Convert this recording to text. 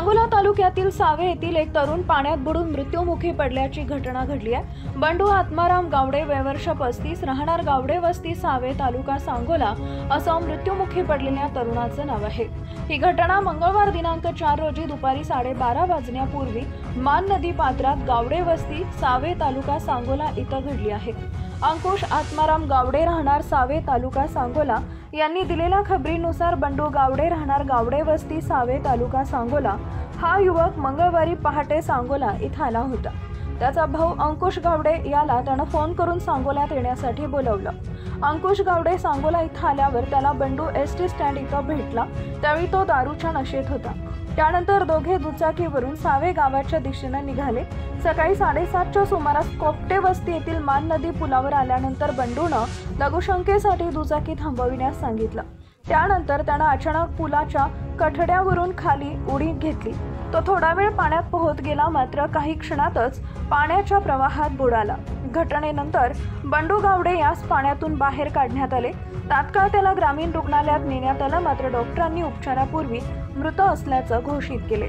सांगोला तालुक्यातील सावे येथील एक तरुण पाण्यात बुडून मृत्युमुखी पडल्याची घटना घडली आहे। बंडू आत्माराम गावडे, वय वर्ष 35, राहणार गावडे वस्ती, सावे, तालुका सांगोला असं मृत्युमुखी पडलेल्या तरुणाचं नाव आहे। ही घटना मंगळवार दिनांक 4 रोजी दुपारी 12:30 वाजण्यापूर्वी मान नदी पात्रात गावडे वस्ती, सावे, तालुका सांगोला इथं घडली आहे। अंकुश आत्माराम गावडे, राहणार सावे, तालुका सांगोला यांनी दिलेल्या खबरीनुसार बंडू गावडे, राहणार गावडे वस्ती, सावे, तालुका सांगोला हा युवक मंगळवारी पहाटे सांगोला इथं आला होता। त्याचा भाऊ अंकुश गावडे याला त्यानं फोन करून सांगोल्यात येण्यासाठी बोलवलं। अंकुश गावडे सांगोला इथं आल्यावर त्याला बंडू एसटी स्टँड इथं भेटला। त्यावेळी तो दारूच्या नशेत होता। त्यानंतर दोघे दुचाकीवरून सावे गावाच्या दिशेने निघाले। सकाळी 7:30च्या सुमारास कोपटे वस्ती येथील मान नदी पुलावर आल्यानंतर बंडूनं लघुशंकेसाठी दुचाकी थांबविण्यास सांगितलं। त्यानंतर त्यानं अचानक पुलाच्या कठड्यावरून खाली उडी घेतली। तो थोडा वेळ पाण्यात पोहत गेला, मात्र काही क्षणातच पाण्याच्या प्रवाहात बुडाला। घटनेनंतर बंडू गावडे यास पाण्यातून बाहेर काढण्यात आले। तात्काळ त्याला ग्रामीण रुग्णालयात नेण्यात आलं, मात्र डॉक्टरांनी उपचारापूर्वी मृत असल्याचं घोषित केले।